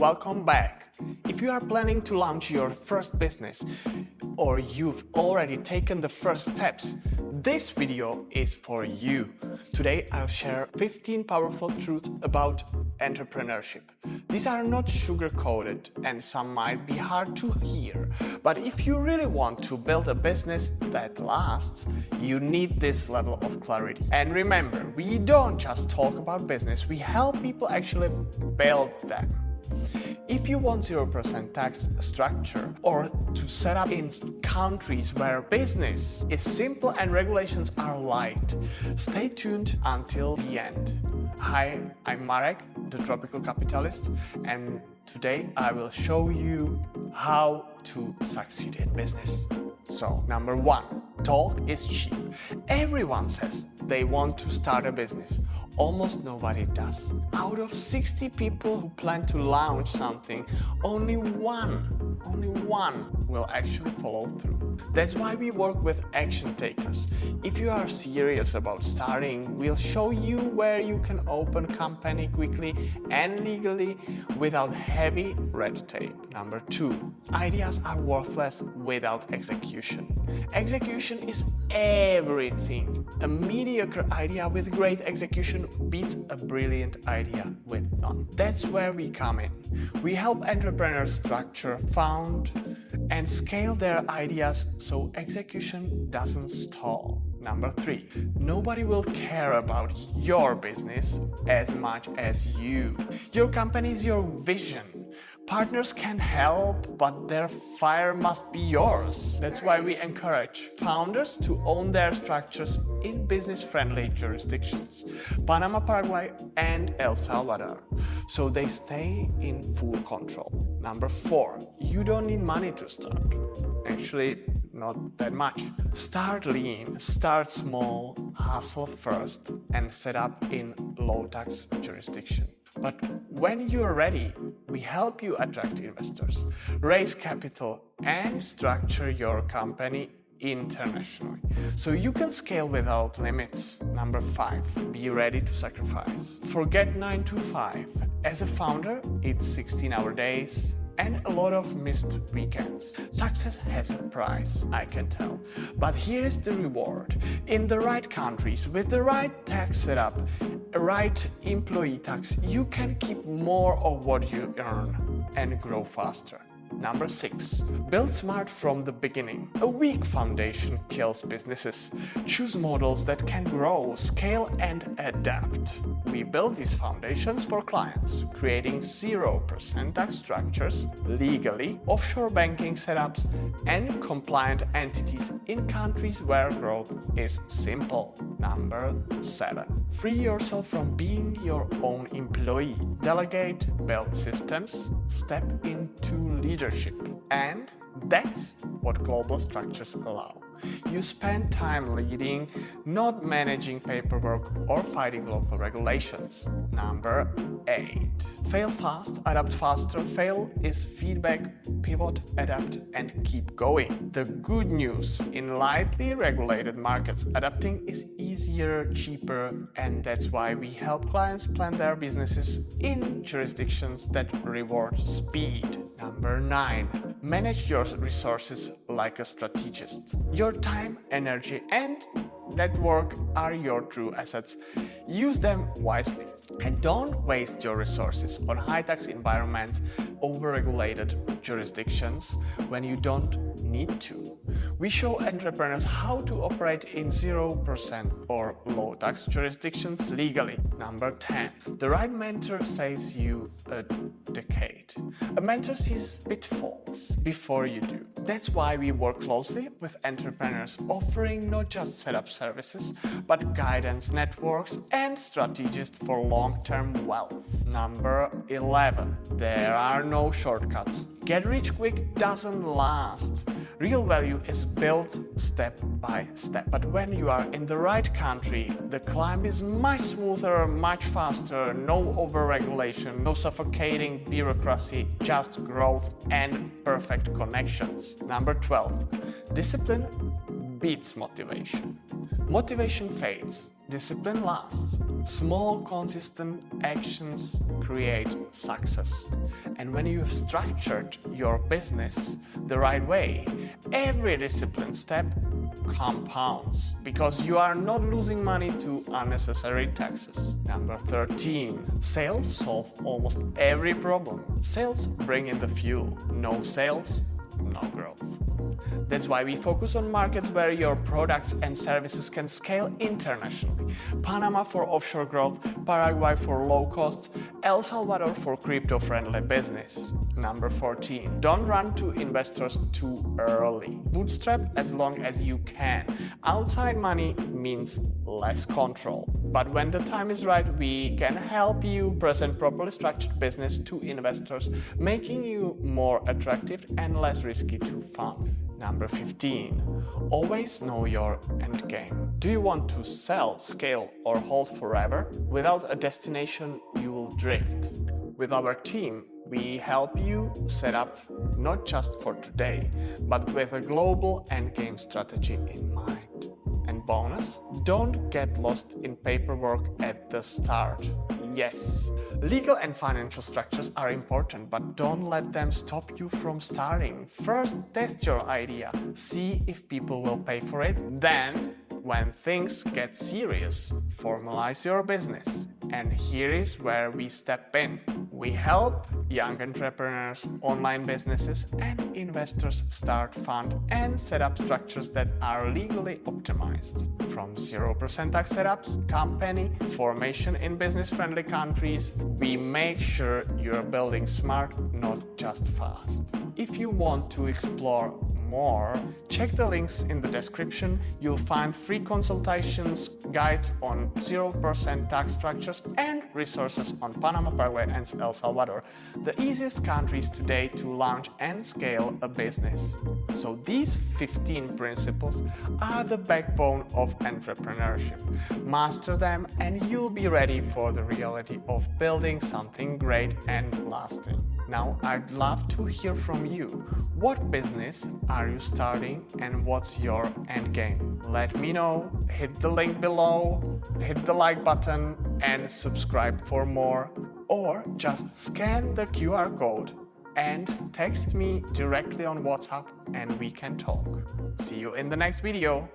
welcome back. If you are planning to launch your first business or you've already taken the first steps, this video is for you. Today I'll share 15 powerful truths about entrepreneurship. These are not sugar-coated and some might be hard to hear, but if you really want to build a business that lasts, you need this level of clarity. And remember, we don't just talk about business, we help people actually build them. If you want 0% tax structure or to set up in countries where business is simple and regulations are light, stay tuned until the end. Hi, I'm Marek, the tropical capitalist, and today I will show you how to succeed in business. So, number one, talk is cheap. Everyone says they want to start a business. Almost nobody does. Out of 60 people who plan to launch something, only one will actually follow through. That's why we work with action takers. If you are serious about starting, we'll show you where you can open a company quickly and legally without heavy red tape. Number two, ideas are worthless without execution. Execution is everything. A mediocre idea with great execution beats a brilliant idea with none. That's where we come in. We help entrepreneurs structure, found, and scale their ideas so execution doesn't stall. Number three, nobody will care about your business as much as you. Your company is your vision. Partners can help, but their fire must be yours. That's why we encourage founders to own their structures in business-friendly jurisdictions, Panama, Paraguay, and El Salvador, so they stay in full control. Number four, you don't need money to start. Actually, not that much. Start lean, start small, hustle first, and set up in low-tax jurisdiction. But when you're ready, we help you attract investors, raise capital, and structure your company internationally, so you can scale without limits. Number five, be ready to sacrifice. Forget 9 to 5. As a founder, it's 16-hour days and a lot of missed weekends. Success has a price, I can tell. But here is the reward. In the right countries, with the right tax setup, right employee tax, you can keep more of what you earn and grow faster. Number six, build smart from the beginning. A weak foundation kills businesses. Choose models that can grow, scale, and adapt. We build these foundations for clients, creating 0% tax structures legally, offshore banking setups, and compliant entities in countries where growth is simple. Number seven, free yourself from being your own employee. Delegate, build systems, step into leadership. And that's what global structures allow. You spend time leading, not managing paperwork or fighting local regulations. Number 8. Fail fast, adapt faster. Fail is feedback, pivot, adapt, and keep going. The good news, in lightly regulated markets, adapting is easier, cheaper, and that's why we help clients plan their businesses in jurisdictions that reward speed. Number 9. Manage your resources like a strategist. Your time, energy, and network are your true assets. Use them wisely. And don't waste your resources on high-tax environments, over-regulated jurisdictions when you don't need to. We show entrepreneurs how to operate in 0% or low-tax jurisdictions legally. Number 10. The right mentor saves you a decade. A mentor sees pitfalls before you do. That's why we work closely with entrepreneurs, offering not just setup services, but guidance, networks, and strategies for long-term wealth. Number 11. There are no shortcuts. Get rich quick doesn't last. Real value is built step by step. But when you are in the right country, the climb is much smoother, much faster, no over-regulation, no suffocating bureaucracy, just growth and perfect connections. Number 12. Discipline beats motivation. Motivation fades. Discipline lasts. Small, consistent actions create success. And when you've structured your business the right way, every disciplined step compounds because you are not losing money to unnecessary taxes. Number 13. Sales solve almost every problem. Sales bring in the fuel. No sales, no growth. That's why we focus on markets where your products and services can scale internationally. Panama for offshore growth, Paraguay for low costs, El Salvador for crypto-friendly business. Number 14. Don't run to investors too early. Bootstrap as long as you can. Outside money means less control. But when the time is right, we can help you present properly structured business to investors, making you more attractive and less risky to fund. Number 15. Always know your end game. Do you want to sell, scale, or hold forever? Without a destination, you will drift. With our team, we help you set up not just for today, but with a global endgame strategy in mind. And bonus, don't get lost in paperwork at the start. Yes, legal and financial structures are important, but don't let them stop you from starting. First, test your idea. See if people will pay for it. Then, when things get serious, formalize your business. And here is where we step in. We help young entrepreneurs, online businesses, and investors start, fund, and set up structures that are legally optimized. From 0% tax setups, company formation in business-friendly countries, we make sure you're building smart, not just fast. If you want to explore more, check the links in the description. You'll find free consultations, guides on 0% tax structures, and resources on Panama, Paraguay, and El Salvador, the easiest countries today to launch and scale a business. So these 15 principles are the backbone of entrepreneurship. Master them and you'll be ready for the reality of building something great and lasting. Now, I'd love to hear from you. What business are you starting and what's your end game? Let me know. Hit the link below, hit the like button and subscribe for more, or just scan the QR code and text me directly on WhatsApp and we can talk. See you in the next video.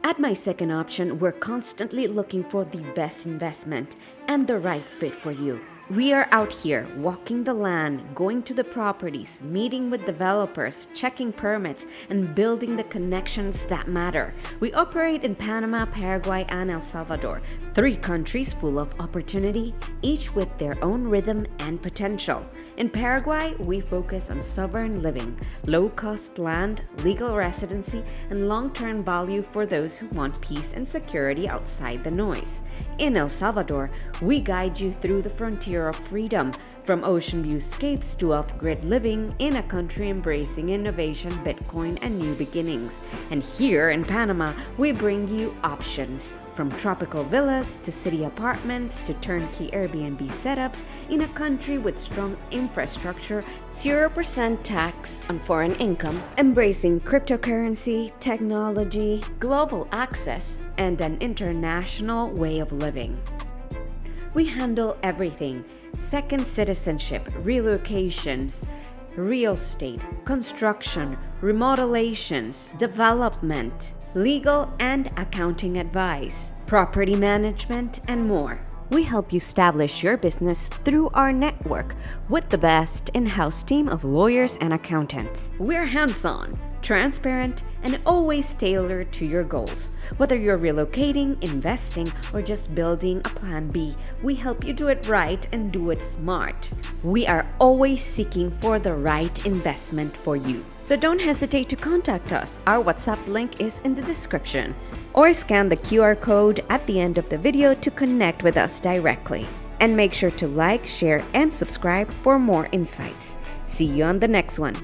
At My Second Option, we're constantly looking for the best investment and the right fit for you. We are out here walking the land, going to the properties, meeting with developers, checking permits, and building the connections that matter. We operate in Panama, Paraguay, and El Salvador, 3 countries full of opportunity, each with their own rhythm and potential. In Paraguay, we focus on sovereign living, low-cost land, legal residency, and long-term value for those who want peace and security outside the noise. In El Salvador, we guide you through the frontier of freedom, from ocean viewscapes to off-grid living in a country embracing innovation, Bitcoin, and new beginnings. And here in Panama, we bring you options, from tropical villas to city apartments to turnkey Airbnb setups in a country with strong infrastructure, 0% tax on foreign income, embracing cryptocurrency, technology, global access, and an international way of living. We handle everything: second citizenship, relocations, real estate, construction, remodelations, development, legal and accounting advice, property management, and more. We help you establish your business through our network with the best in-house team of lawyers and accountants. We're hands-on, transparent, and always tailored to your goals. Whether you're relocating, investing, or just building a plan B, we help you do it right and do it smart. We are always seeking for the right investment for you. So don't hesitate to contact us. Our WhatsApp link is in the description. Or scan the QR code at the end of the video to connect with us directly. And make sure to like, share, and subscribe for more insights. See you on the next one.